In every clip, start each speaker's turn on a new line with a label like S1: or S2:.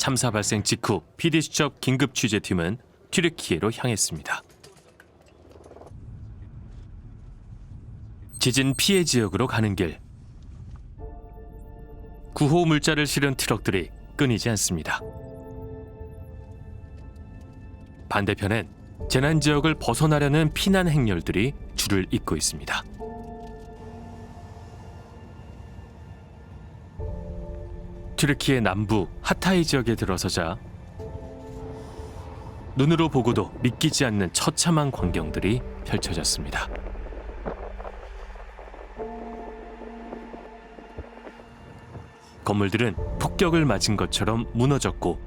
S1: 참사 발생 직후 PD수첩 긴급 취재팀은 튀르키예로 향했습니다. 지진 피해 지역으로 가는 길. 구호 물자를 실은 트럭들이 끊이지 않습니다. 반대편엔 재난 지역을 벗어나려는 피난 행렬들이 줄을 잇고 있습니다. 튀르키예 남부 하타이 지역에 들어서자 눈으로 보고도 믿기지 않는 처참한 광경들이 펼쳐졌습니다. 건물들은 폭격을 맞은 것처럼 무너졌고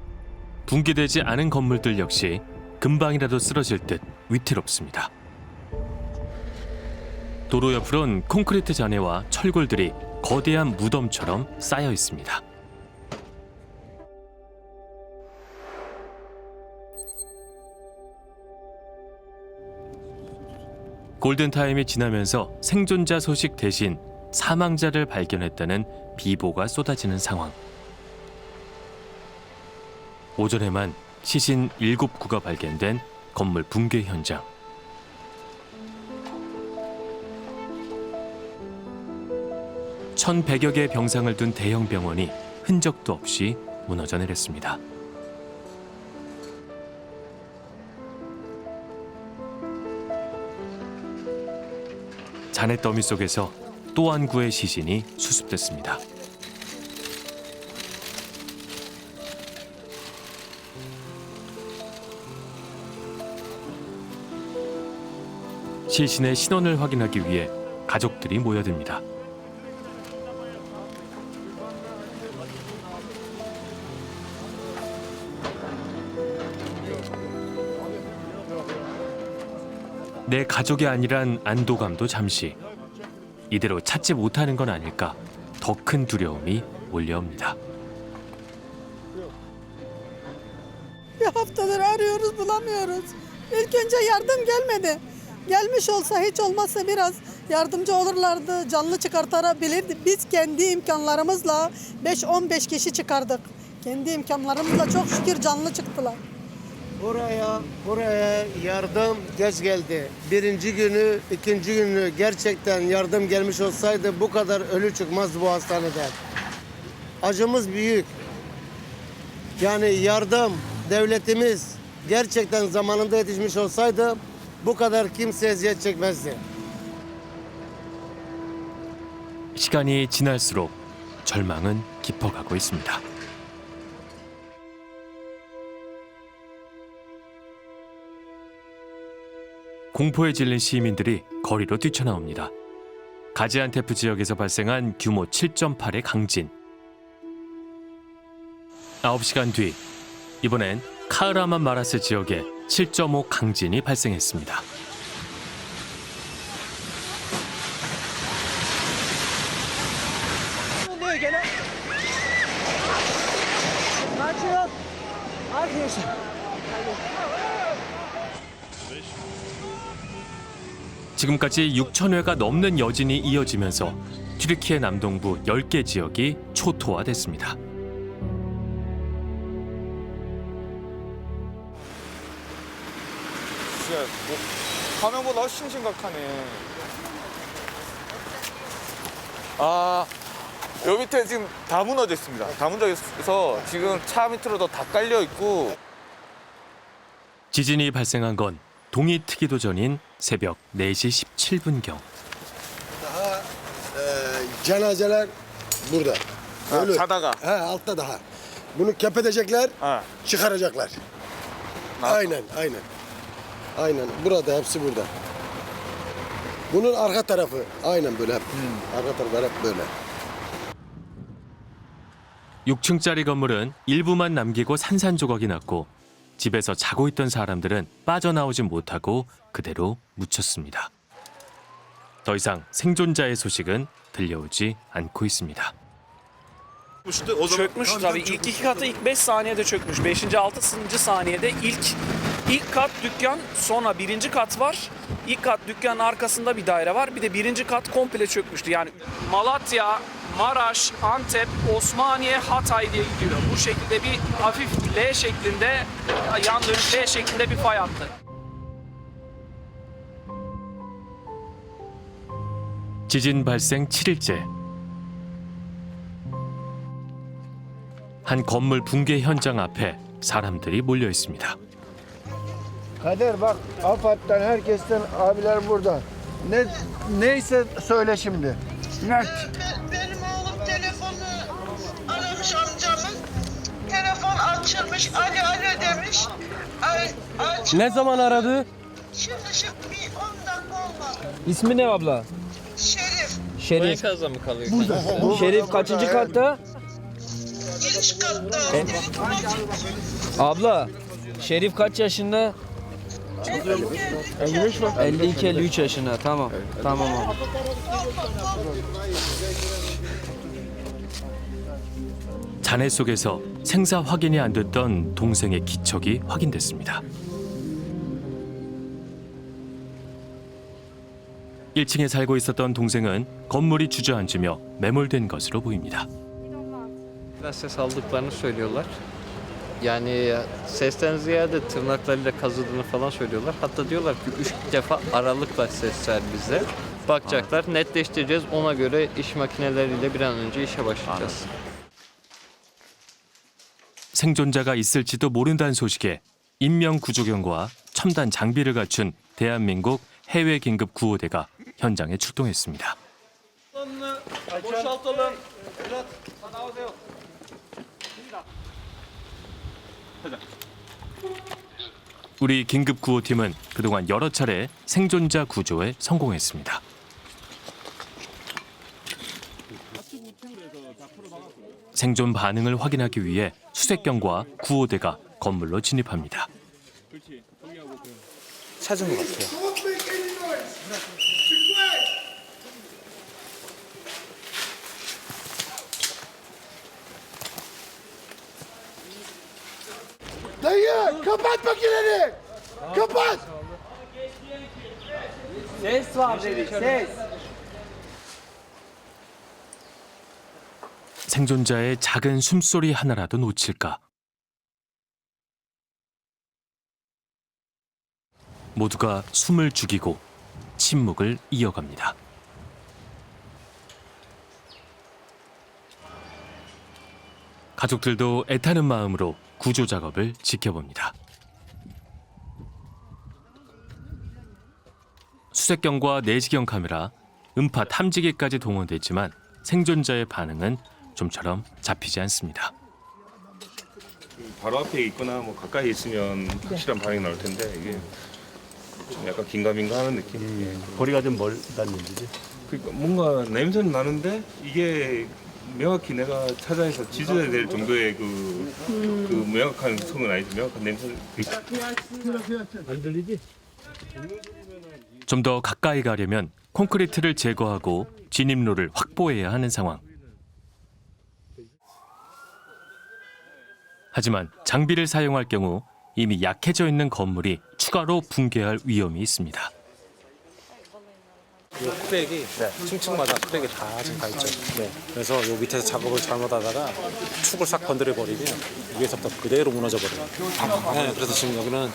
S1: 붕괴되지 않은 건물들 역시 금방이라도 쓰러질 듯 위태롭습니다. 도로 옆으론 콘크리트 잔해와 철골들이 거대한 무덤처럼 쌓여 있습니다. 골든타임이 지나면서 생존자 소식 대신 사망자를 발견했다는 비보가 쏟아지는 상황. 오전에만 시신 7구가 발견된 건물 붕괴 현장. (1,100여 개의 병상을 둔 대형 병원이 흔적도 없이 무너져 내렸습니다. 잔해 더미 속에서 또 한 구의 시신이 수습됐습니다. 시신의 신원을 확인하기 위해 가족들이 모여듭니다. 내 가족이 아니란 안도감도 잠시. 이대로 찾지 못하는 건 아닐까 더 큰 두려움이 몰려옵니다.
S2: Bir haftadır arıyoruz, bulamıyoruz. İlk önce yardım gelmedi. Gelmiş olsa hiç olmazsa biraz yardımcı olurlardı, canlı çıkartabilirdi. Biz kendi imkanlarımızla 5-15 kişi çıkardık. Kendi imkanlarımızla çok şükür canlı çıktılar.
S3: Buraya yardım geç geldi. Birinci günü, ikinci günü gerçekten yardım gelmiş olsaydı bu kadar ölü çıkmazdı bu hastaneden. Acımız büyük. Yani yardım, devletimiz gerçekten zamanında yetişmiş olsaydı bu kadar kimse eziyet çekmezdi.
S1: 시간이 지날수록 절망은 깊어가고 있습니다. 공포에 질린 시민들이 거리로 뛰쳐나옵니다. 가지안테프 지역에서 발생한 규모 7.8의 강진. 9시간 뒤, 이번엔 카흐라만 마라스 지역에 7.5 강진이 발생했습니다. 지금까지 6,000회가 넘는 여진이 이어지면서 튀르키예 남동부 10개 지역이 초토화됐습니다.
S4: 진짜 화면보다 훨씬 심각하네. 여기 밑에 지금 다 무너져 있습니다. 다 무너져 있어서 지금 차 밑으로도 다 깔려 있고.
S1: 지진이 발생한 건 동이 트기도 전인 새벽 4시 17분경.
S3: Cenazeler burada.
S4: 자다가.
S3: Altta daha. Bunu kepedecekler, çıkaracaklar. Aynen. Aynen. Burada, hepsi burada. Bunun arka tarafı aynen böyle hep. Arka tarafı hep böyle.
S1: 6층짜리 건물은 일부만 남기고 산산조각이 났고 집에서 자고 있던 사람들은 빠져나오지 못하고 그대로 묻혔습니다. 더 i상 생존자의 소식은 들려오지 않고 있습니다.
S5: Çökmüş tabii. İlk 2 katı ilk 5 saniyede çökmüş. 5. 6. saniyede ilk kat dükkan, sonra 1. kat var. İlk kat dükkanın arkasında bir daire var. Bir de 1. kat komple çökmüştü. Yani Maraş, Antep, Osmaniye, Hatay diye gidiyor. Bu şekilde bir hafif L şeklinde, yan dönük L şeklinde bir fay hattı.
S1: 지진 발생 7일째. 한 건물 붕괴 현장 앞에 사람들이 몰려 있습니다.
S6: Kader bak AFAD'dan herkesten abiler burada. Neyse söyle şimdi.
S7: Benim oğlum telefonu aramış amcamın. Telefon açılmış. Alo alo demiş.
S8: Ne zaman aradı?
S7: Şimdi bir 10 dakika olmadı.
S8: İsmi ne abla?
S7: Şerif.
S8: Şerif. Şerif kaçıncı katta?
S7: Giriş katta.
S8: Abla, Şerif kaç yaşında? 52-53 yaşında. Tamam. Tamam abla.
S1: 잔해 속에서 생사 확인이 안 됐던 동생의 기척이 확인됐습니다. 1층에 살고 있었던 동생은 건물이 주저앉으며 매몰된 것으로 보입니다.
S9: Ses aldıklarını söylüyorlar. Yani sesten ziyade tırnaklarıyla kazıdığını falan söylüyorlar. Hatta diyorlar ki 3 defa aralıkla ses ver bize. Bakacaklar, netleştireceğiz. Ona göre iş makineleriyle bir an önce işe başlayacağız.
S1: 생존자가 있을지도 모른다는 소식에 인명구조견과 첨단 장비를 갖춘 대한민국 해외 긴급 구호대가 현장에 출동했습니다. 우리 긴급 구호팀은 그동안 여러 차례 생존자 구조에 성공했습니다. 생존 반응을 확인하기 위해 수색견과 구호대가 건물로 진입합니다.
S4: 찾은 것 같아요.
S6: Dayı kapat makineni. Kapat.
S8: Ses var dedi, ses.
S1: 생존자의 작은 숨소리 하나라도 놓칠까. 모두가 숨을 죽이고 침묵을 이어갑니다. 가족들도 애타는 마음으로 구조 작업을 지켜봅니다. 수색경과 내시경 카메라, 음파 탐지기까지 동원됐지만 생존자의 반응은 좀처럼 잡히지 않습니다.
S10: 바로 앞에 있거나 뭐 가까이 있으면 확실한 반응이 나올 텐데 이게 좀 약간 긴가민가하는 느낌.
S11: 거리가 좀 멀다는 얘기지.
S10: 그러니까 뭔가 냄새는 나는데 이게 명확히 내가 찾아내서 지져야 될 정도의 그 명확한 성은 아니지. 명확한 냄새.
S11: 안 들리지?
S1: 좀 더 가까이 가려면 콘크리트를 제거하고 진입로를 확보해야 하는 상황. 하지만 장비를 사용할 경우 이미 약해져 있는 건물이 추가로 붕괴할 위험이 있습니다.
S12: 이 흑백이 층층마다 흑백이 다 지금 가 있죠. 그래서 요 밑에서 작업을 잘못하다가 축을 싹 건드려 버리면 위에서부터 그대로 무너져 버려요. 네, 그래서 지금 여기는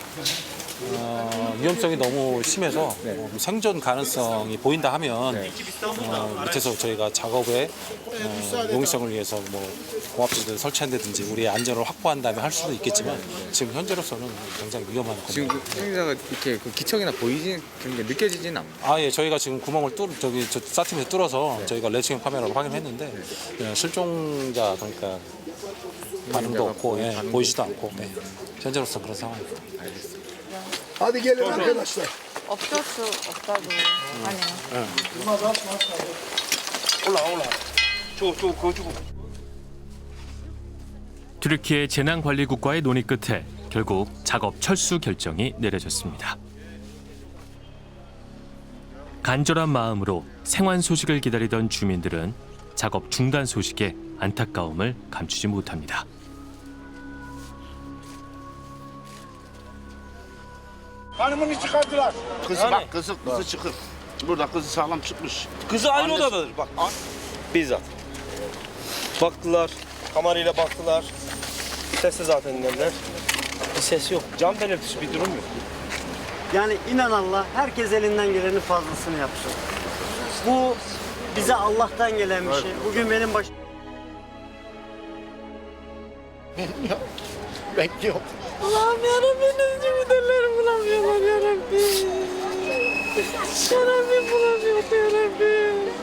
S12: 위험성이 너무 심해서 생존 가능성이 보인다 하면 밑에서 저희가 작업에 용이성을 위해서 뭐 공합지대를 설치한다든지 우리의 안전을 확보한 다음에 할 수도 있겠지만 지금 현재로서는 굉장히 위험한 겁니다.
S4: 지금 생존자가 이렇게 그 기척이나 보이진 그런 게 느껴지진 않아요.
S12: 예, 저희가 지금 구멍을 저 사팀에서 뚫어서 저희가 레싱 카메라로 확인했는데 실종자 그러니까 반응도 없고 보이지도 않고 현재로서 그런 상황입니다.
S6: Hadi gelin arkadaşlar.
S7: 어쩔 수 없다고 하네요.
S10: 올라. 그거 주고.
S1: 튀르키예 재난관리국과의 논의 끝에 결국 작업 철수 결정이 내려졌습니다. 간절한 마음으로 생환 소식을 기다리던 주민들은 작업 중단 소식에 안타까움을 감추지 못합니다.
S6: Hanımını çıkardılar.
S11: Kızı bak kızı çıkık. Burada kızı sağlam çıkmış.
S8: Kızı aynı odadadır bak.
S4: Bizzat.
S12: Baktılar, kamerayla baktılar. Sessiz zaten dediler. Bir ses yok. Cam belirtisi bir durum yok.
S8: Yani inan Allah herkes elinden gelenin fazlasını yapsın. Bu bize Allah'tan gelen bir şey. Bugün benim başım...
S6: Bekliyorum.
S2: Allah'ım yarabbim ne giderlerim bulamıyorlar yarabbim. Yarabbim bulamıyor yarabbim.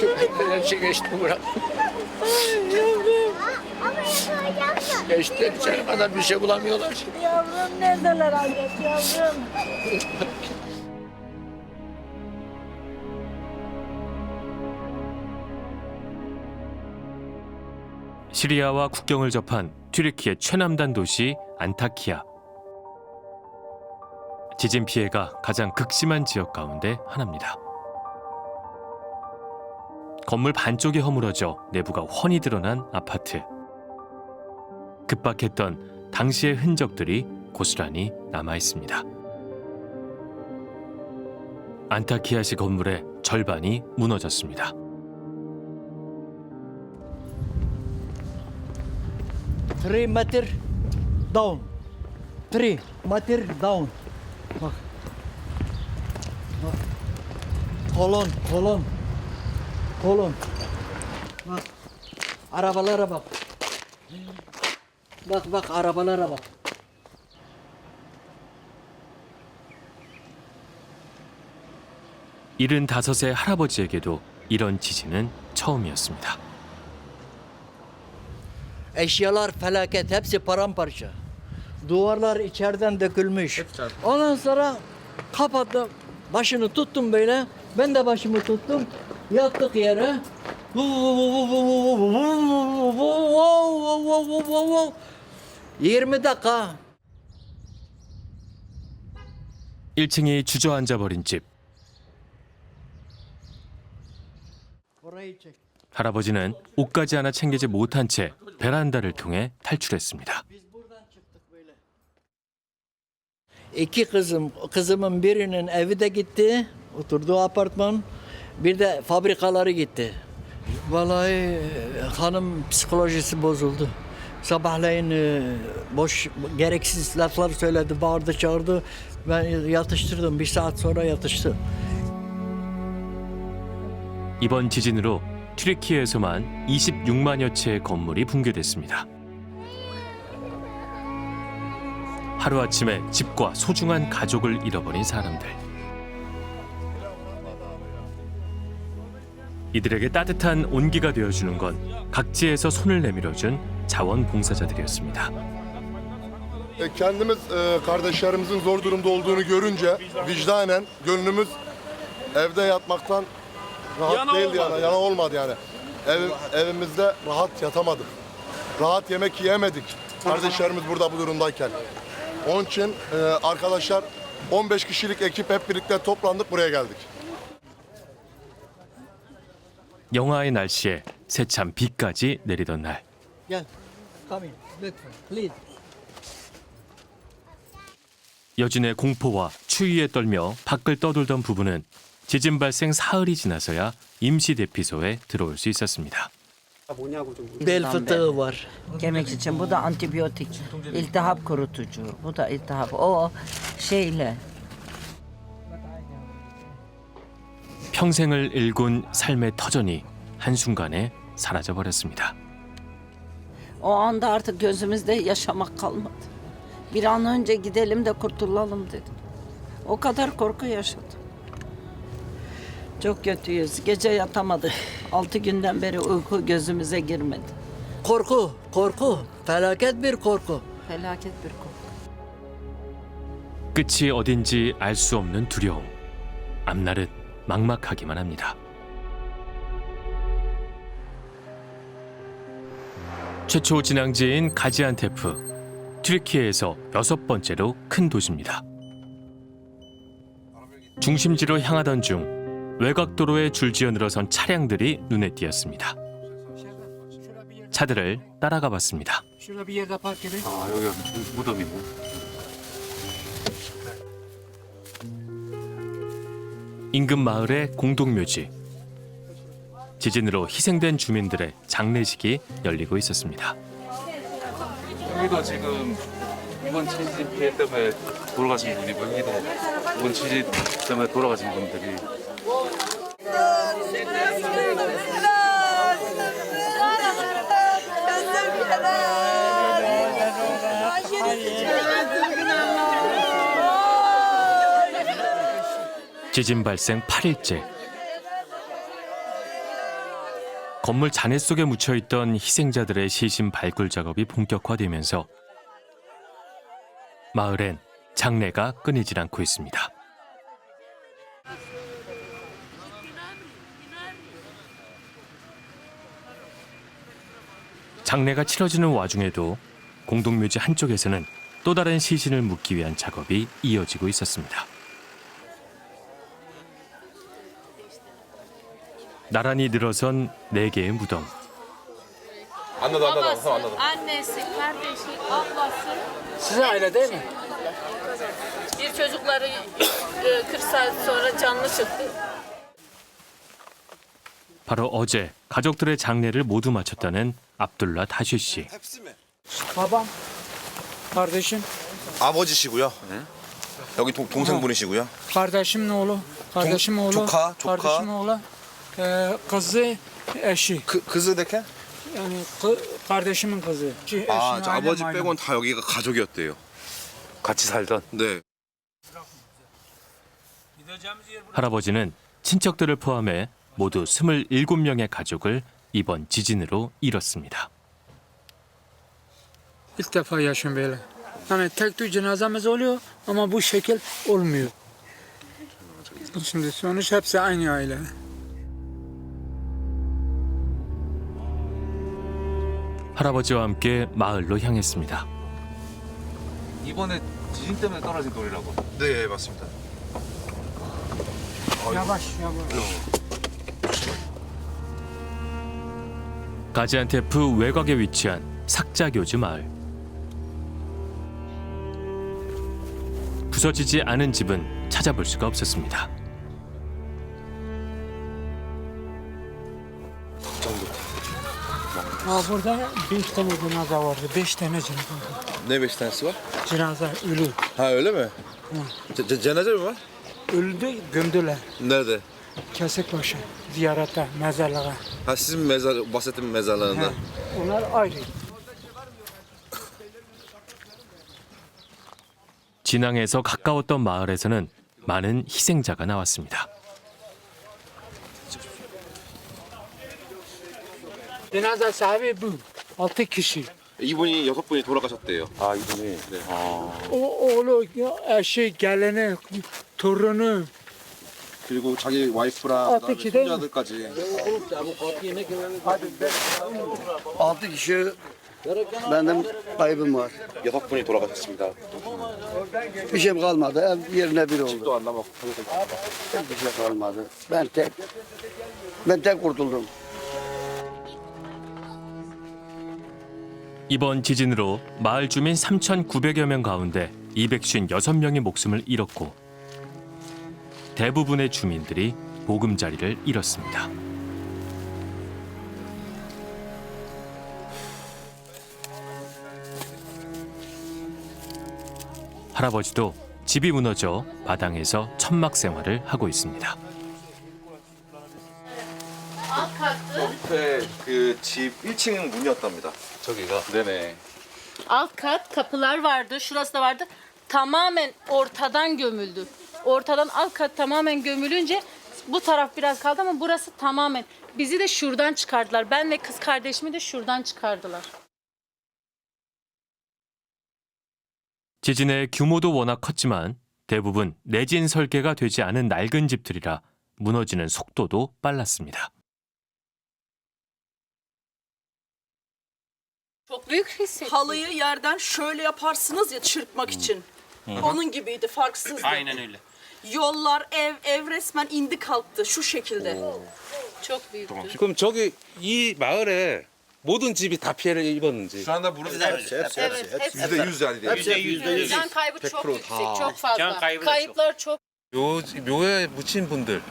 S6: Köpekler her şey geçti bırak.
S2: Ay yavrum.
S6: Geçti içeri kadar bir şey bulamıyorlar.
S2: Yavrum neredeler anne yavrum.
S1: 시리아와 국경을 접한 튀르키예 최남단 도시 안타키아. 지진 피해가 가장 극심한 지역 가운데 하나입니다. 건물 반쪽이 허물어져 내부가 훤히 드러난 아파트. 급박했던 당시의 흔적들이 고스란히 남아 있습니다. 안타키아시 건물의 절반이 무너졌습니다.
S8: 3 metre down. 3 metre down. Bak. Bak. Kolon, kolon. Kolon. Bak. Arabalara bak. Bak bak arabalara bak.
S1: 의 할아버지에게도 이런 지진은 처음이었습니다.
S8: Eşyalar felaket, hepsi paramparça. Duvarlar içeriden dökülmüş. Ondan sonra kapattım, başını tuttum böyle. Ben de başımı tuttum, yattık yere. 20 dakika.
S1: 1층이 주저앉아 버린 집.
S8: Orayı çek.
S1: 할아버지는 옷까지 하나 챙기지 못한 채 베란다를 통해 탈출했습니다.
S8: İki kızımın birinin evi de gitti, oturduğu apartman. Bir de fabrikaları gitti. Vallahi hanım psikolojisi bozuldu. Sabahleyin boş, gereksiz laflar söyledi, bağırdı, çağırdı. Ben yatıştırdım, 1 saat sonra yatıştı.
S1: 이번 지진으로 튀르키예에서만 26만여 채의 건물이 붕괴됐습니다. 하루아침에 집과 소중한 가족을 잃어버린 사람들. 이들에게 따뜻한 온기가 되어주는 건 각지에서 손을 내밀어준 자원봉사자들이었습니다.
S6: Kendimiz kardeşlerimizin zor durumda olduğunu görünce vicdanen gönlümüz evde yatmaktan rahat değildi yani. Yana olmadı yani. Evimizde rahat yatamadık. Rahat yemek yiyemedik. Kardeşlerimiz burada bu durumdayken. Onun için arkadaşlar 15 kişilik ekip hep birlikte toplandık buraya geldik.
S1: 영하의 날씨에 새참 비까지 내리던 날.
S8: Gel, come in, lütfen, please.
S1: 여진의 공포와 추위에 떨며 밖을 떠돌던 부부는 지진 발생 사흘이 지나서야 임시 대피소에 들어올 수 있었습니다.
S8: Bel fıtığı var.
S7: Kemik için bu da antibiyotik. İltihap kurutucu. Bu da iltihap. O şeyle.
S1: 평생을 일군 삶의 터전이 한순간에 사라져 버렸습니다.
S7: O anda artık gözümüzde yaşamak kalmadı. Bir an önce gidelim de kurtulalım dedim. O kadar korku yaşadım. Çok kötüyüz. Gece yatamadık. 6 günden beri uyku gözümüze girmedi.
S8: Korku, korku. Felaket bir korku.
S7: Felaket bir korku.
S1: 끝이 어딘지 알 수 없는 두려움. 앞날은 막막하기만 합니다. 최초 진앙지인 가지안테프, 튀르키예에서 6번째로 큰 도시입니다. 중심지로 향하던 중 외곽도로에 줄지어 늘어선 차량들이 눈에 띄었습니다. 차들을 따라가 봤습니다.
S11: 여기가 무덤이고.
S1: 인근 마을의 공동묘지. 지진으로 희생된 주민들의 장례식이 열리고 있었습니다.
S11: 여기도 지금 이번 지진 피해 때문에 돌아가신 분이고 여기도 이번 지진 때문에 돌아가신 분들이
S1: 지진 발생 8일째. 건물 잔해 속에 묻혀있던 희생자들의 시신 발굴 작업이 본격화되면서 마을엔 장례가 끊이질 않고 있습니다. 장례가 치러지는 와중에도 공동묘지 한쪽에서는 또 다른 시신을 묻기 위한 작업이 이어지고 있었습니다. 나란히 늘어선 4개의 무덤.
S13: Babası, annesi, kardeşi, ablası.
S5: Size aile değil mi?
S13: Bir çocukları 40 saat sonra canlı çıktı.
S1: 바로 어제 가족들의 장례를 모두 마쳤다는 압둘라 다슈 씨.
S5: Babam, kardeşim,
S14: 아버지시고요. 여기 동생분이시고요.
S5: kardeşimin oğlu, kardeşim oğlu,
S14: 조카.
S5: kardeşim oğlu, kızı, eşi.
S14: 그즈 데케?
S5: Yani kardeşimin kızı.
S14: 아, 저 아버지 빼곤 다 여기가 가족이었대요.
S11: 같이 살던.
S14: 네.
S1: 할아버지는 친척들을 포함해 모두 27명의 가족을 이번 지진으로 잃었습니다.
S5: İlk defa yaşıyorum böyle. Yani tek tük cenazemiz oluyor ama bu şekil olmuyor. Şimdi sonuç hepsi aynı aile.
S1: 할아버지와 함께 마을로 향했습니다.
S11: 이번에 지진 때문에 떨어진 돌이라고.
S14: 네, 맞습니다.
S5: Yavaş yavaş.
S1: 가지안테프 외곽에 위치한 삭자교즈 마을. 부서지지 않은 집은 찾아볼 수가 없었습니다.
S5: Burada 5 tane cenaze vardı. 5 tane cenaze vardı.
S14: Ne 5 tanesi var?
S5: Cenaze ölü.
S14: Ha öyle mi? Cenaze mi var?
S5: Öldü gömdüler.
S14: Nerede?
S5: Kesikbaşı ziyarete, mezarlığa.
S14: Ha sizin bahsettiğim mezarlarında.
S5: Onlar ayrı.
S1: 진앙에서 가까웠던 마을에서는 많은 희생자가 나왔습니다.
S5: Cenaze sahibi bu. 6 kişi.
S14: 이분이 6분이 돌아가셨대요.
S11: 아 이분이.
S14: 네.
S5: O oğlu, eşi, gelini, torunu.
S14: 그리고 자기 와이프랑
S5: Altı
S14: 그다음에
S5: kişi değil mi?
S14: 손자들까지.
S3: 6 kişi benim kaybım var.
S14: 6분이 돌아가셨습니다.
S3: Bir şey kalmadı. Ev yerine bir oldu.
S14: 집도 안 남았고.
S3: Bir şey kalmadı. Ben tek kurtuldum.
S1: 이번 지진으로 마을 주민 3,900여 명 가운데 256명이 목숨을 잃었고 대부분의 주민들이 보금자리를 잃었습니다. 할아버지도 집이 무너져 마당에서 천막 생활을 하고 있습니다.
S13: Alt kattı.
S14: 옆에 그 집 1층 문이었답니다.
S11: 저기가. 네네.
S13: Alt kat kapılar vardı. Şurası da vardı. Tamamen ortadan gömüldü. Ortadan alt kat tamamen gömülünce bu taraf biraz kaldı ama burası tamamen. Bizi de şuradan çıkardılar. Ben ve kız kardeşimi de şuradan çıkardılar.
S1: 지진의 규모도 워낙 컸지만 대부분 내진 설계가 되지 않은 낡은 집들이라 무너지는 속도도 빨랐습니다.
S13: Çok büyük hissettim.
S2: Halıyı yerden şöyle yaparsınız ya çırpmak için. Onun gibiydi, farksızdı.
S11: Aynen öyle.
S2: Yollar, ev resmen indi kalktı şu şekilde.
S13: Çok büyüktü.
S11: 그럼 저기 이 마을에 모든 집이 다 피해를 입었는지.
S14: Şu anda burası hepsi.
S13: hepsi.
S14: %100 yani diyelim.
S13: Can kaybı çok
S14: 100%
S13: yüksek, çok fazla.
S11: Can kaybı da
S13: Kayıplar çok.
S11: 묘에 묻힌 분들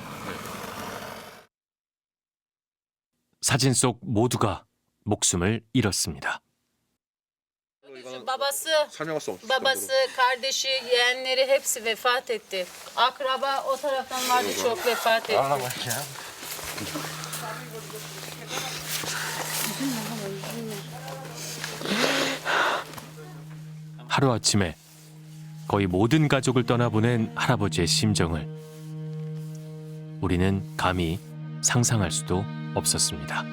S1: 사진 속 모두가 목숨을 잃었습니다.
S13: Babası, kardeşi, yeğenleri hepsi vefat etti. Akraba o taraftan vardı, çok vefat etti.
S1: 하루아침에 거의 모든 가족을 떠나보낸 할아버지의 심정을 우리는 감히 상상할 수도 없었습니다.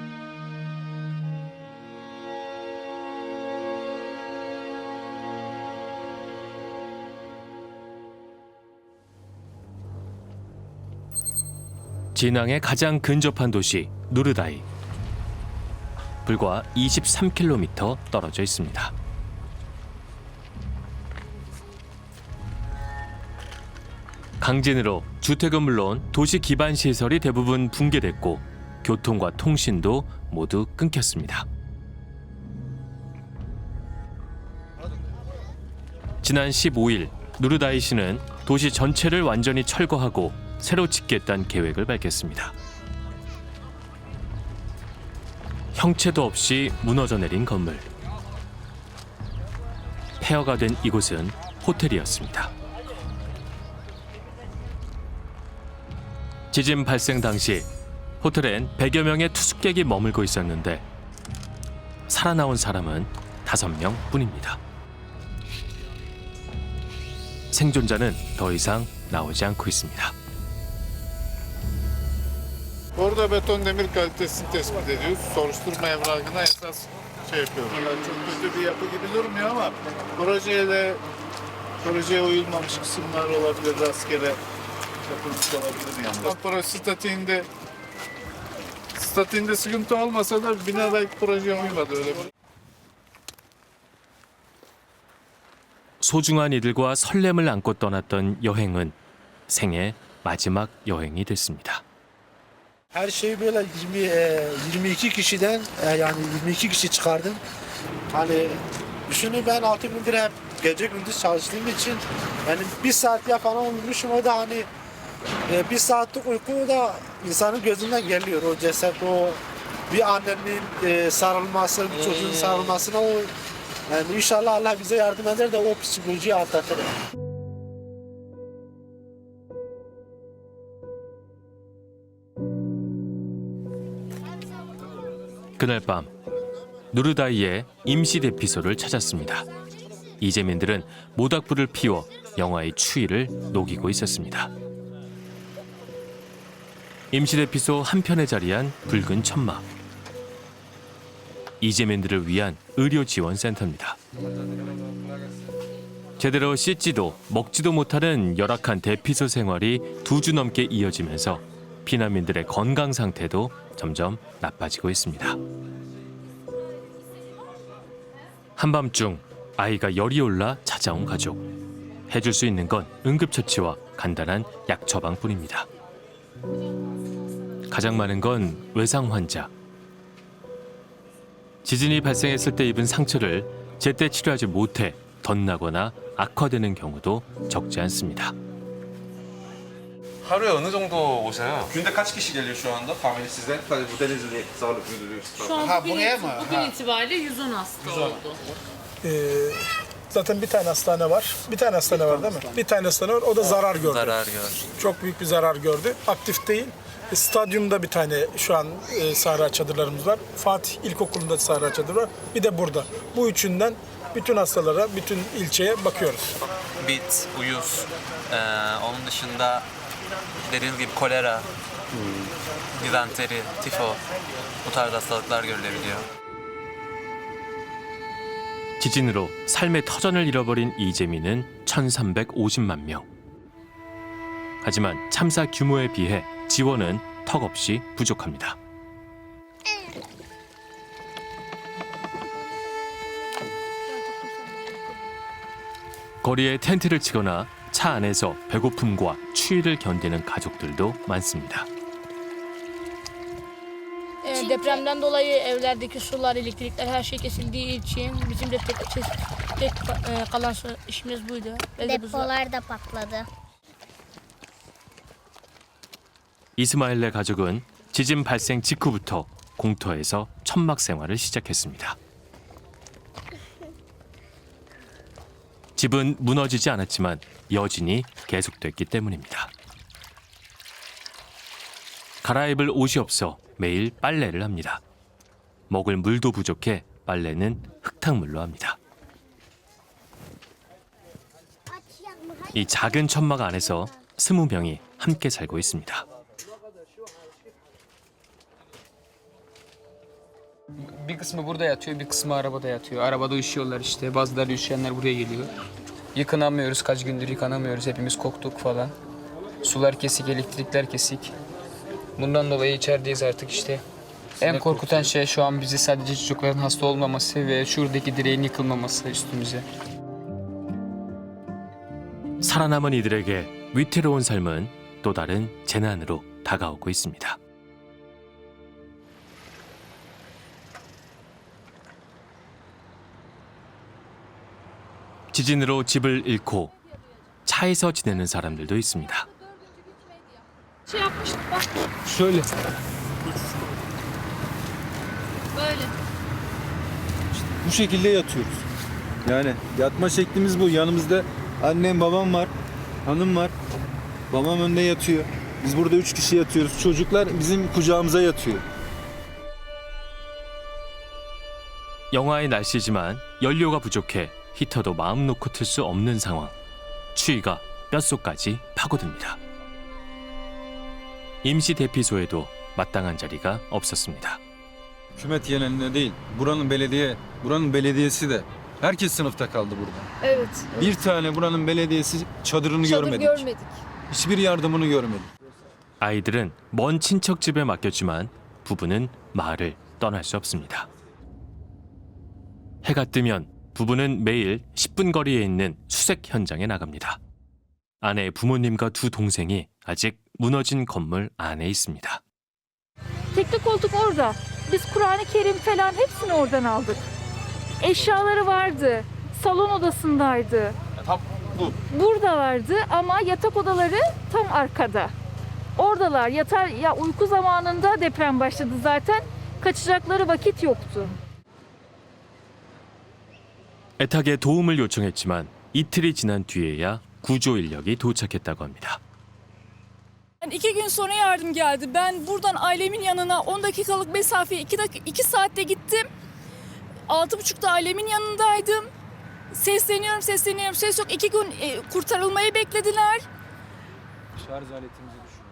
S1: 진앙의 가장 근접한 도시 누르다이. 불과 23km 떨어져 있습니다. 강진으로 주택은 물론 도시 기반 시설이 대부분 붕괴됐고 교통과 통신도 모두 끊겼습니다. 지난 15일 누르다이시는 도시 전체를 완전히 철거하고 새로 짓겠다는 계획을 밝혔습니다. 형체도 없이 무너져 내린 건물. 폐허가 된 이곳은 호텔이었습니다. 지진 발생 당시 호텔엔 100여 명의 투숙객이 머물고 있었는데 살아나온 사람은 5명 뿐입니다. 생존자는 더 이상 나오지 않고 있습니다.
S15: Orada beton demir kalitesini tespit ediyoruz. Soruşturma evrakına esas yapıyoruz. Çok kötü bir yapı gibi durmuyor ama projeye uyulmamış kısımlar olabilir, rastgele yapılmış olabilir yani. Proje statiğinde sıkıntı olmasa da bina belki projeye uymadı öyle bir.
S1: 소중한 이들과 설렘을 안고 떠났던 여행은 생애 마지막 여행이 됐습니다.
S16: Her şeyi böyle 22 kişiden yani 22 kişi çıkardım. Hani düşünün ben 6 gündür hep gece gündüz çalıştığım için yani bir saat ya falan uyumuşum o da hani bir saatlik uyku da insanın gözünden geliyor o ceset o bir annenin sarılması bir çocuğun sarılmasına o yani inşallah Allah bize yardım eder de o psikolojiyi atlatır.
S1: 그날 밤 누르다이의 임시 대피소를 찾았습니다. 이재민들은 모닥불을 피워 영화의 추위를 녹이고 있었습니다. 임시 대피소 한편에 자리한 붉은 천막. 이재민들을 위한 의료 지원 센터입니다. 제대로 씻지도 먹지도 못하는 열악한 대피소 생활이 2주 넘게 이어지면서 피난민들의 건강 상태도 점점 나빠지고 있습니다. 한밤중 아이가 열이 올라 찾아온 가족. 해줄 수 있는 건 응급처치와 간단한 약 처방뿐입니다. 가장 많은 건 외상 환자. 지진이 발생했을 때 입은 상처를 제때 치료하지 못해 덧나거나 악화되는 경우도 적지 않습니다.
S14: 하루에 어느 정도 오세요? Günde kaç kişi geliyor şu anda tahmini sizden? Tabii bu Denizli Sağlık Müdürlüğü.
S13: Şu an bugün itibariyle 110 hasta oldu.
S16: Zaten bir tane hastane var. Bir tane hastane var değil mi? Bir tane hastane var. O da zarar gördü.
S9: Zarar gördü.
S16: Çok büyük bir zarar gördü. Aktif değil. Stadyumda bir tane şu an sahra çadırlarımız var. Fatih İlkokulu'nda sahra çadır var. Bir de burada. Bu üçünden bütün hastalara, bütün ilçeye bakıyoruz.
S9: Bit, uyuz, onun dışında dediğiniz gibi kolera, dizanteri, tifo bu tarz hastalıklar görülebiliyor.
S1: 지진으로 삶의 터전을 잃어버린 이재민은 1,350만 명. 하지만 참사 규모에 비해 지원은 턱없이 부족합니다. 거리에 텐트를 치거나 차 안에서 배고픔과 추위를 견디는 가족들도 많습니다.
S17: Depremden dolayı evlerdeki sular, elektrikler her şey kesildiği için bizim de tek kalan işimiz buydu.
S18: Depolar da patladı.
S1: 이스마일의 가족은 지진 발생 직후부터 공터에서 천막 생활을 시작했습니다. 집은 무너지지 않았지만 여진이 계속됐기 때문입니다. 갈아입을 옷이 없어 매일 빨래를 합니다. 먹을 물도 부족해 빨래는 흙탕물로 합니다. 이 작은 천막 안에서 20명이 함께 살고 있습니다.
S19: Bir kısmı burada yatıyor, bir kısmı arabada yatıyor. Arabada üşüyorlar işte. Bazıları üşüyenler buraya geliyor. Yıkanamıyoruz, kaç gündür yıkanamıyoruz. Hepimiz koktuk falan. Sular kesik, elektrikler kesik. Bundan dolayı içerideyiz artık işte. En korkutan şey şu an bizi sadece çocukların hasta olmaması ve şuradaki direğin yıkılmaması üstümüze.
S1: 살아남은 이들에게 위태로운 삶은 또 다른 재난으로 다가오고 있습니다. 지진으로 집을 잃고 차에서 지내는 사람들도 있습니다.
S13: Şey yapmıştık bak.
S19: Şöyle.
S13: Böyle.
S20: Bu şekilde yatıyoruz. Yani yatma şeklimiz bu. Yanımızda annem babam var, hanım var. Babam önde yatıyor. Biz burada 3 kişi yatıyoruz. Çocuklar bizim kucağımıza yatıyor.
S1: 영하의 날씨지만 연료가 부족해 히터도 마음 놓고 틀 수 없는 상황. 추위가 뼛속까지 파고듭니다. 임시 대피소에도 마땅한 자리가 없었습니다.
S20: Hükümet genelinde değil. Buranın belediyesi de. Herkes sınıfta kaldı burada.
S21: Evet.
S20: Bir tane buranın belediyesi çadırını görmedik. Hiçbir yardımını görmedik.
S1: 아이들은 먼 친척 집에 맡겼지만 부부는 마을을 떠날 수 없습니다. 해가 뜨면 부부는 매일 10분 거리에 있는 수색 현장에 나갑니다. 아내, 부모님과 두 동생이 아직 무너진 건물 안에 있습니다.
S21: Tekli koltuk orada. Biz Kur'an-ı Kerim falan hepsini oradan aldık. Eşyaları vardı. Salon odasındaydı.
S19: Tam bu.
S21: Burada vardı ama yatak odaları tam arkada. Oradalar. Ya uyku zamanında deprem başladı zaten. Kaçacakları vakit yoktu.
S1: 애타게 도움을 요청했지만 이틀이 지난 뒤에야 구조 인력이 도착했다고 합니다.
S21: 2 gün sonra yardım geldi. Ben buradan ailemin yanına 10 dakikalık mesafeye 2 saatte gittim. 6.30'da ailemin yanındaydım. Sesleniyorum. Ses yok. 2 gün kurtarılmayı beklediler.
S20: Şarj aletimizi düşünüyorum.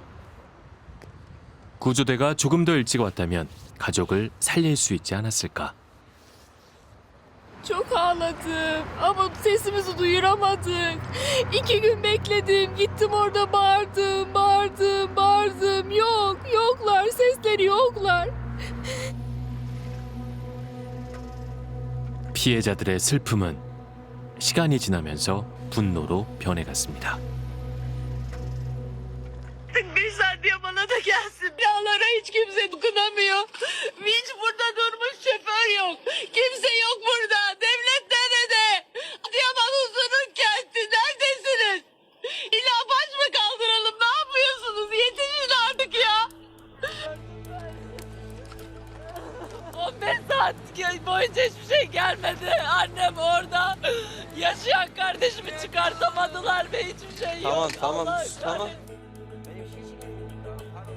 S1: 구조대가 조금 더 일찍 왔다면 가족을 살릴 수 있지 않았을까?
S21: Çok ağladım ama sesimizi duyuramadık. 2 gün bekledim. Gittim orada bağırdım. Yoklar. Sesleri yoklar.
S1: 피해자들의 슬픔은 시간이 지나면서 분노로 변해갔습니다.
S21: Bir saniye bana da gelsin. Binalara hiç kimse dokunamıyor. Hiç burada durmuş şoför yok. Kimse yok burada. Devlet nerede? Adıyaman Uzun'un kenti. Neredesiniz? İlla baş mı kaldıralım? Ne yapıyorsunuz? Yetişin artık ya. 15 saat boyunca hiçbir şey gelmedi. Annem orada. Yaşayan kardeşimi çıkartamadılar ve hiçbir şey yok.
S14: Tamam.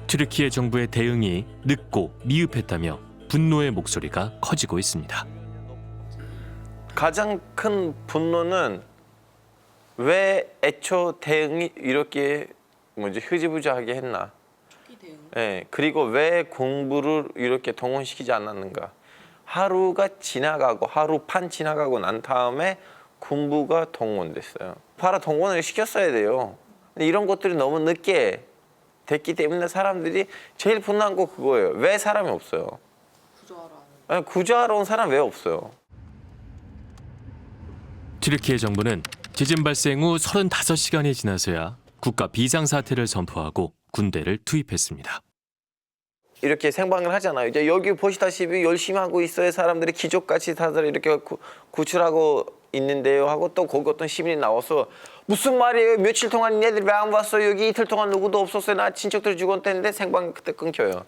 S1: 튀르키예 정부의 대응이 늦고 미흡했다며 분노의 목소리가 커지고 있습니다.
S22: 가장 큰 분노는 왜 애초 대응이 이렇게 흐지부지하게 했나? 예, 그리고 왜 공부를 이렇게 동원시키지 않았는가? 하루가 지나가고 하루 반 지나가고 난 다음에 군부가 동원됐어요. 바로 동원을 시켰어야 돼요. 근데 이런 것들이 너무 늦게 됐기 때문에 사람들이 제일 분노한 거 그거예요. 왜 사람이 없어요? 구조하러 온 사람 왜 없어요?
S1: 튀르키예 정부는 지진 발생 후 35시간이 지나서야 국가 비상사태를 선포하고 군대를 투입했습니다.
S22: 이렇게 생방을 하잖아요. 이제 여기 보시다시피 열심히 하고 있어요. 사람들이 기적같이 다들 이렇게 구출하고 있는데요 하고 또 거기 어떤 시민이 나와서 무슨 말이에요? 며칠 동안 얘들 왜 안 왔어요? 여기 이틀 동안 누구도 없었어요. 나 친척들 죽었다는데 생방 그때 끊겨요.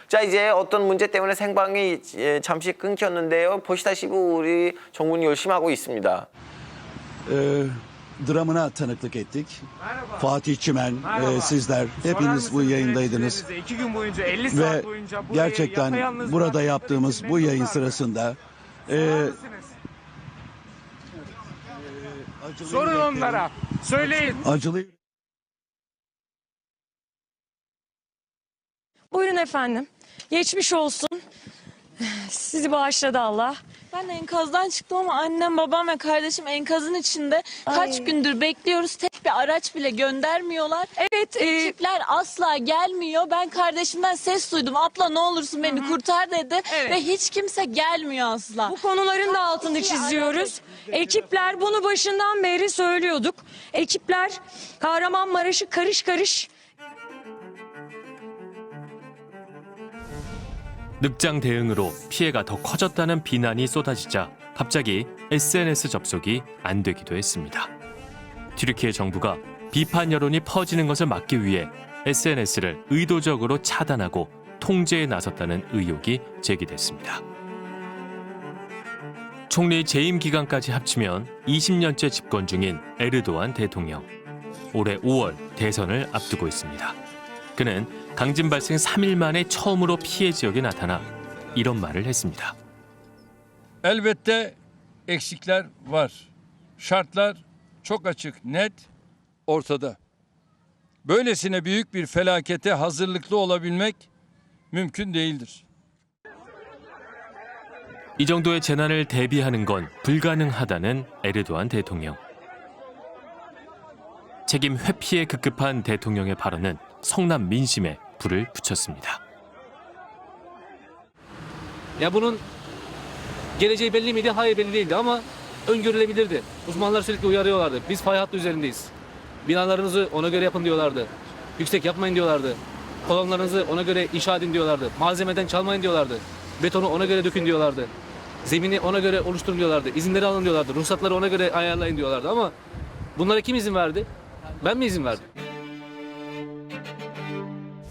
S22: 자, 이제 어떤 문제 때문에 생방이 잠시 끊겼는데요. 보시다시피 우리 정부는 열심히 하고 있습니다.
S4: Dramına tanıklık ettik. Fatih Çimen, sizler hepiniz bu yayındaydınız. Ve gerçekten burada yaptığımız bu yayın sırasında
S5: Sorun onlara. Söyleyin.
S4: acılı
S10: Buyurun efendim. Geçmiş olsun. Sizi bağışladı Allah.
S23: Ben de enkazdan çıktım ama annem, babam ve kardeşim enkazın içinde. Kaç gündür bekliyoruz. Tek bir araç bile göndermiyorlar.
S10: Evet.
S23: Ekipler asla gelmiyor. Ben kardeşimden ses duydum. Abla ne olursun beni kurtar dedi.
S10: Evet.
S23: Ve hiç kimse gelmiyor asla.
S10: Bu konuların da altını çiziyoruz. Ekipler bunu başından beri söylüyorduk. Ekipler Kahramanmaraş'ı karış karış
S1: 늑장 대응으로 피해가 더 커졌다는 비난이 쏟아지자 갑자기 SNS 접속이 안 되기도 했습니다. 튀르키예 정부가 비판 여론이 퍼지는 것을 막기 위해 SNS를 의도적으로 차단하고 통제에 나섰다는 의혹이 제기됐습니다. 총리 재임 기간까지 합치면 20년째 집권 중인 에르도안 대통령. 올해 5월 대선을 앞두고 있습니다. 그는 강진 발생 3일 만에 처음으로 피해 지역에 나타나 이런 말을 했습니다.
S24: Elbette eksikler var. Şartlar çok açık, net, ortada. Böylesine büyük bir felakete hazırlıklı olabilmek mümkün değildir.
S1: 이 정도의 재난을 대비하는 건 불가능하다는 에르도안 대통령. 책임 회피에 급급한 대통령의 발언은 성남 민심에 불을 붙였습니다.
S11: Ya bunun geleceği belli miydi? Hayır, belli değildi ama öngörülebilirdi. Uzmanlar sürekli uyarıyorlardı. Biz fay hattı üzerindeyiz. Binalarınızı ona göre yapın diyorlardı. Yüksek yapmayın diyorlardı. Kolonlarınızı ona göre inşa edin diyorlardı. Malzemeden çalmayın diyorlardı. Betonu ona göre dökün diyorlardı. Zemini ona göre oluşturun diyorlardı. İzinleri alın diyorlardı. Ruhsatları ona göre ayarlayın diyorlardı ama bunlara kim izin verdi? Ben mi izin verdim?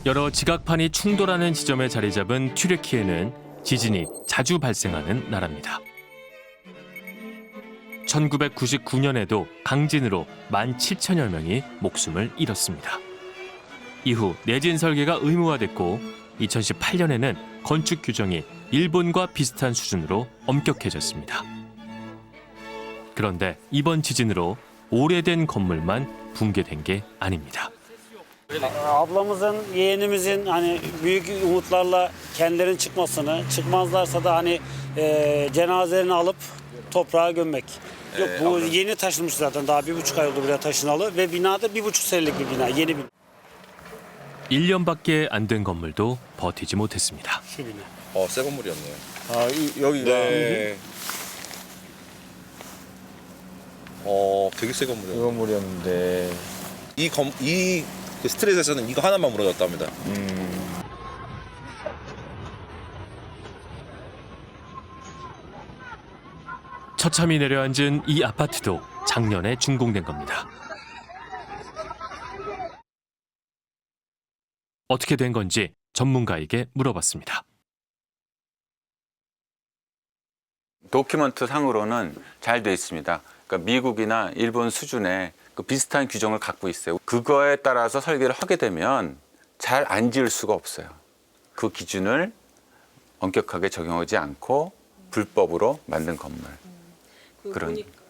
S1: 여러 지각판이 충돌하는 지점에 자리 잡은 튀르키예는 지진이 자주 발생하는 나라입니다. 1999년에도 강진으로 17,000여 명이 목숨을 잃었습니다. 이후 내진 설계가 의무화됐고 2018년에는 건축 규정이 일본과 비슷한 수준으로 엄격해졌습니다. 그런데 이번 지진으로 오래된 건물만 붕괴된 게 아닙니다.
S25: Ablamızın, yeğenimizin hani büyük umutlarla kendilerinin çıkmasını, çıkmazlarsa da hani cenazelerini alıp toprağa gömmek. Yok, bu yeni taşınmış zaten, daha 1,5 ay oldu buraya taşınalı ve binada 1,5 senelik bir bina, yeni bina.
S1: 1년밖에 안 된 건물도 버티지 못했습니다.
S14: 새 건물이었네요.
S6: 여기가
S14: 네. 되게 새 건물이었네요.
S6: 건물이었는데
S14: 이 스트레스에서는 이거 하나만 무너졌답니다.
S1: 처참히 내려앉은 이 아파트도 작년에 준공된 겁니다. 어떻게 된 건지 전문가에게 물어봤습니다.
S26: 도큐먼트 상으로는 잘 돼 있습니다. 그러니까 미국이나 일본 수준의 그 비슷한 규정을 갖고 있어요. 그거에 따라서 설계를 하게 되면 잘 안 지을 수가 없어요. 그 기준을 엄격하게 적용하지 않고 불법으로 만든 건물.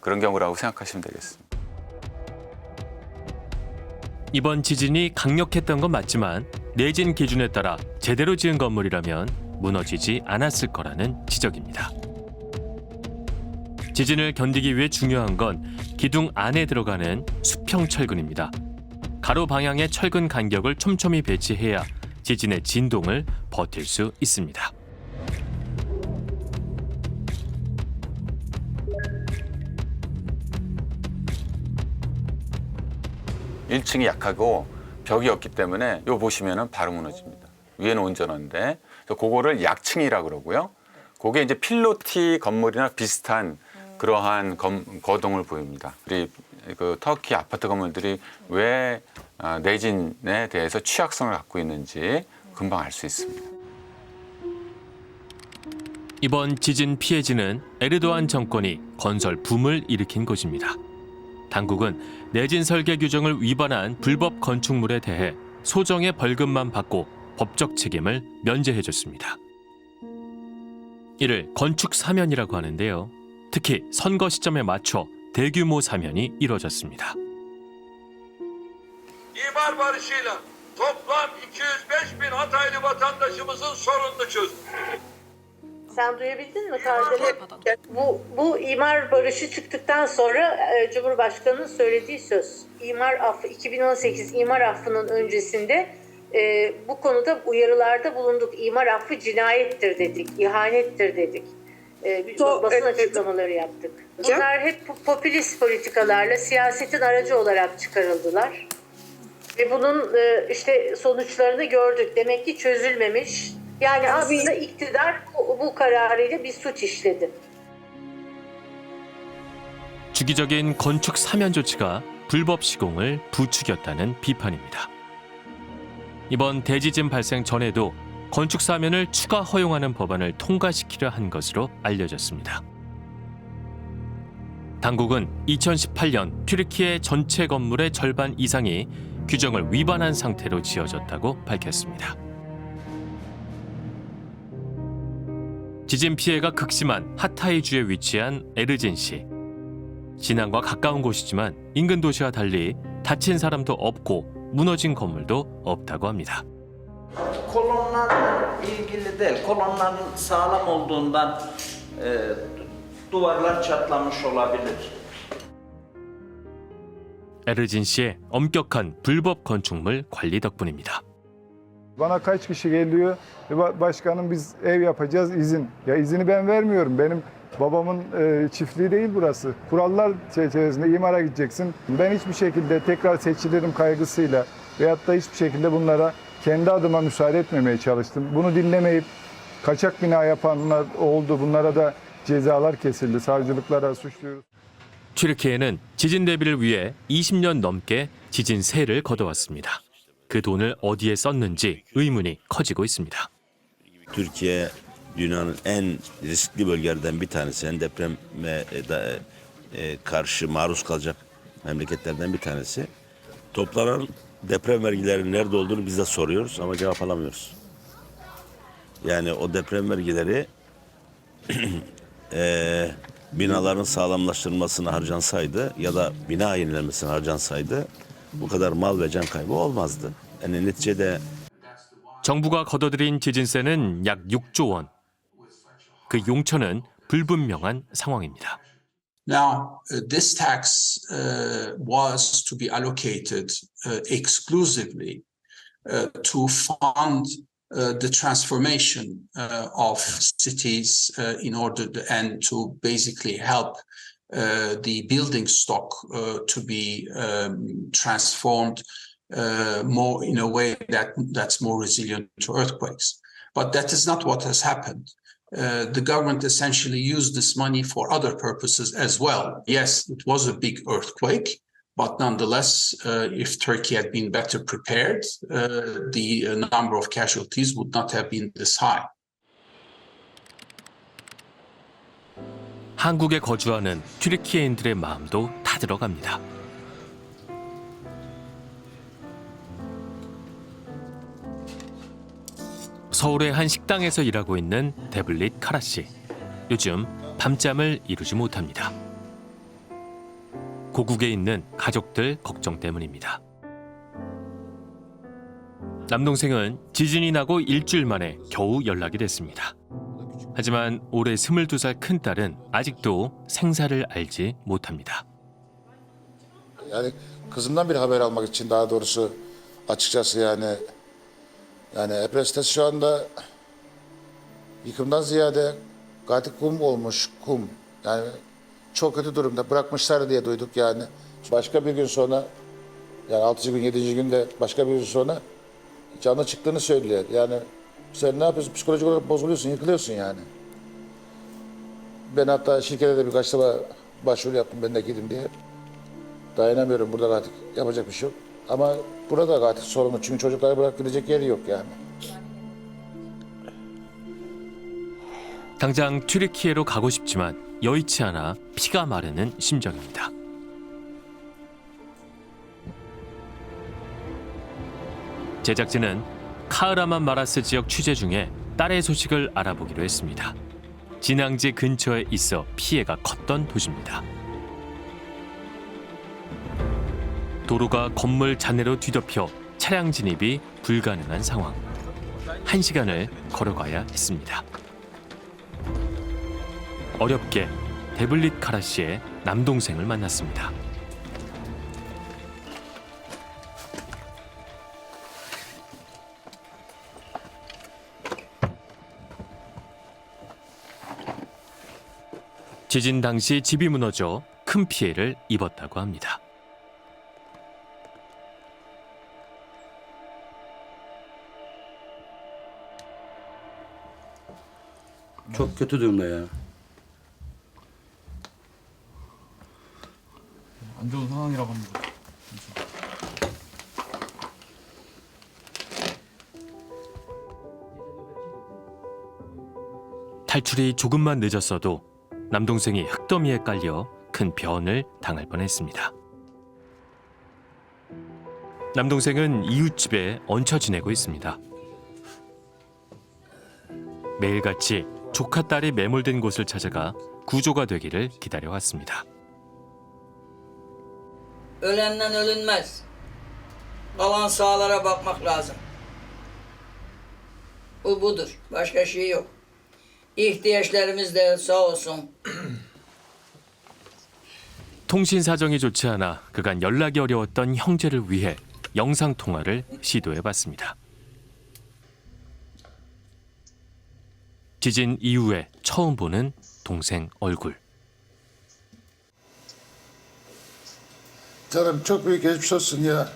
S26: 그런 경우라고 생각하시면 되겠습니다.
S1: 이번 지진이 강력했던 건 맞지만 내진 기준에 따라 제대로 지은 건물이라면 무너지지 않았을 거라는 지적입니다. 지진을 견디기 위해 중요한 건 기둥 안에 들어가는 수평 철근입니다. 가로 방향의 철근 간격을 촘촘히 배치해야 지진의 진동을 버틸 수 있습니다.
S26: (1층이) 약하고 벽이 없기 때문에 요 보시면은 바로 무너집니다. 위에는 온전한데 그거를 약층이라고 그러고요. 그게 이제 필로티 건물이나 비슷한 그러한 거동을 보입니다. 우리 그 터키 아파트 건물들이 왜 내진에 대해서 취약성을 갖고 있는지 금방 알 수 있습니다.
S1: 이번 지진 피해지는 에르도안 정권이 건설 붐을 일으킨 곳입니다. 당국은 내진 설계 규정을 위반한 불법 건축물에 대해 소정의 벌금만 받고 법적 책임을 면제해줬습니다. 이를 건축 사면이라고 하는데요. 특히 선거 시점에 맞춰 대규모 사면이 이뤄졌습니다.
S2: İmar barışıyla toplam 205 bin Hataylı vatandaşımızın sorununu çözdük.
S3: Sen duyabildin mi Kardemir? Bu imar barışı çıktıktan sonra Cumhurbaşkanı'nın söylediği söz. İmar affı 2018 imar affının öncesinde bu konuda uyarılarda bulunduk. İmar affı cinayettir dedik, ihanettir dedik. Birçok basın açıklamaları yaptık. Bunlar hep popülist politikalarla siyasetin aracı olarak çıkarıldılar. Ve bunun işte sonuçlarını gördük. Demek ki çözülmemiş. Yani aslında iktidar bu kararıyla bir suç işledi.
S1: 주기적인 건축 사면 조치가 불법 시공을 부추겼다는 비판입니다. 이번 대지진 발생 전에도 건축 사면을 추가 허용하는 법안을 통과시키려 한 것으로 알려졌습니다. 당국은 2018년 튀르키예 전체 건물의 절반 이상이 규정을 위반한 상태로 지어졌다고 밝혔습니다. 지진 피해가 극심한 하타이주에 위치한 에르진시. 진앙과 가까운 곳이지만 인근 도시와 달리 다친 사람도 없고 무너진 건물도 없다고 합니다.
S7: Kolonlarla ilgili değil. Kolonların sağlam olduğundan duvarlar çatlamış olabilir.
S1: 에르진시의 엄격한 불법 건축물 관리 덕분입니다.
S20: Bana kaç kişi geliyor? Başkanım biz ev yapacağız izin. Ya izini ben vermiyorum. Benim babamın çiftliği değil burası. Kurallar çerçevesinde imara gideceksin. Ben hiçbir şekilde tekrar seçilirim kaygısıyla veyahut da hiçbir şekilde bunlara kendi adıma müsaade etmemeye çalıştım. Bunu dinlemeyip kaçak bina yapanlar oldu. Bunlara da cezalar kesildi. Savcılıklara suçluyoruz.
S1: 튀르키예는 지진 대비를 위해 20년 넘게 지진세를 걷어왔습니다. 그 돈을 어디에 썼는지 의문이 커지고 있습니다.
S8: Türkiye dünyanın en riskli bölgelerden bir tanesi. En depreme karşı maruz kalacak memleketlerden bir tanesi. Toplanan deprem vergilerinin nerede olduğunu biz de soruyoruz ama cevap alamıyoruz. Yani o deprem vergileri binaların sağlamlaştırılmasına harcansaydı ya da bina yenilenmesine harcansaydı bu kadar mal ve can kaybı olmazdı. Yani neticede
S1: 정부가 거둬들인 지진세는 약 6조 원. 그 용처는 불분명한 상황입니다.
S12: Now, this tax was to be allocated exclusively to fund the transformation of cities in order and to basically help the building stock to be transformed more in a way that's more resilient to earthquakes. But that is not what has happened. The government essentially used this money for other purposes as well. Yes, it was a big earthquake, but nonetheless, if Turkey had been better prepared, the number of casualties would not have been this high.
S1: 한국에 거주하는 튀르키예인들의 마음도 타들어갑니다. 서울의 한 식당에서 일하고 있는 데블릿 카라 씨. 요즘 밤잠을 이루지 못합니다. 고국에 있는 가족들 걱정 때문입니다. 남동생은 지진이 나고 일주일 만에 겨우 연락이 됐습니다. 하지만 올해 22살 큰딸은 아직도 생사를 알지 못합니다.
S15: Yani kızımdan bir haber almak için daha doğrusu açıkçası yani Efes sitesi şu anda yıkımdan ziyade katil kum olmuş kum. Yani çok kötü durumda bırakmışlar diye duyduk yani. Başka bir gün sonra yani 6. gün 7. günde başka bir gün sonra canlı çıktığını söylüyor. Yani sen ne yapıyorsun? Psikolojik olarak bozuluyorsun, yıkılıyorsun yani. Ben hatta şirkete de birkaç defa başvuru yaptım ben de gidin diye. Dayanamıyorum burada artık yapacak bir şey yok. Ama burada artık sorumlu çünkü çocukları bırakıp gidecek yeri yok yani.
S1: 당장 튀르키예로 가고 싶지만 여의치 않아 피가 마르는 심정입니다. 제작진은 카흐라만 마라스 지역 취재 중에 딸의 소식을 알아보기로 했습니다. 진앙지 근처에 있어 피해가 컸던 도시입니다. 도로가 건물 잔해로 뒤덮여 차량 진입이 불가능한 상황. 1시간을 걸어가야 했습니다. 어렵게 데블릿 카라 씨의 남동생을 만났습니다. 지진 당시 집이 무너져 큰 피해를 입었다고 합니다.
S9: Çok kötü durumda ya.
S13: 안 좋은 상황이라고 합니다.
S1: 탈출이 조금만 늦었어도 남동생이 흙더미에 깔려 큰 변을 당할 뻔했습니다. 남동생은 이웃집에 얹혀 지내고 있습니다. 매일같이 조카 딸이 매몰된 곳을 찾아가 구조가 되기를 기다려왔습니다.
S16: Ölenden ölünmez. Kalan sağlara bakmak lazım. Bu budur. Başka şey yok. İhtiyaçlarımız da sağ olsun.
S1: 통신 사정이 좋지 않아 그간 연락이 어려웠던 형제를 위해 영상 통화를 시도해봤습니다. 지진 이후에 처음 보는 동생 얼굴.
S15: Canım çok büyük geçmiş olsun ya.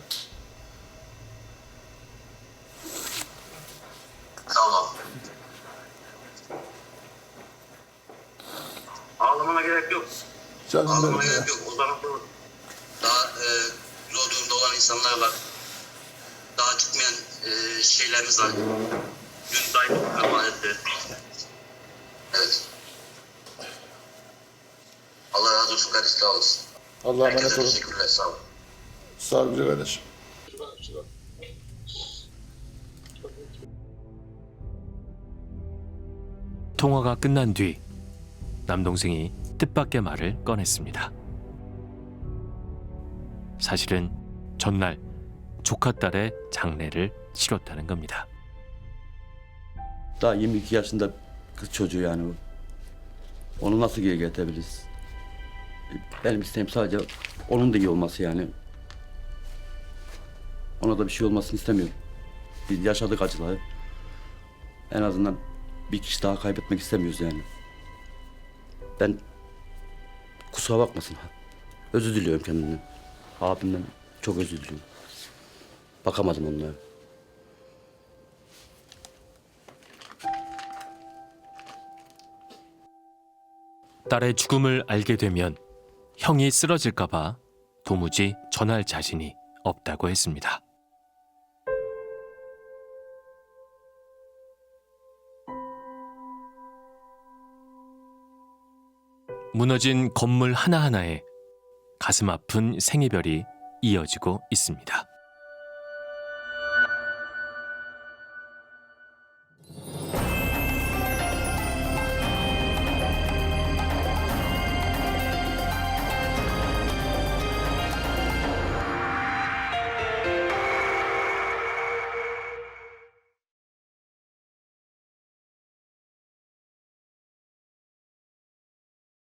S2: Ağlamana gerek yok.
S15: Canım
S2: Ağlamana
S15: benim ya.
S2: gerek yok. O zaman daha zor durumda olan insanlar var. Daha çıkmayan şeylerimiz var. Dün daim maalesef. Evet. Allah razı olsun kardeşim, sağ olasın.
S15: Allah'a emanet
S2: Herkese
S15: olun.
S2: teşekkürler, sağ olun.
S15: Sağ ol güzel kardeşim.
S1: 통화가 끝난 뒤 남동생이 뜻밖의 말을 꺼냈습니다. 사실은 전날 조카 딸의 장례를 치렀다는 겁니다.
S9: Daha 22 yaşında kız çocuğu yani bu. Onu nasıl geri getirebiliriz? Benim isteğim sadece onun da iyi olması yani. Ona da bir şey olmasını istemiyorum. Biz yaşadık acıları. En azından bir kişi daha kaybetmek istemiyoruz yani. Ben kusura bakmasın. Özür diliyorum kendimden. Abimden çok özür diliyorum. Bakamadım onlara.
S1: 딸의 죽음을 알게 되면 형이 쓰러질까 봐 도무지 전할 자신이 없다고 했습니다. 무너진 건물 하나하나에 가슴 아픈 생이별이 이어지고 있습니다.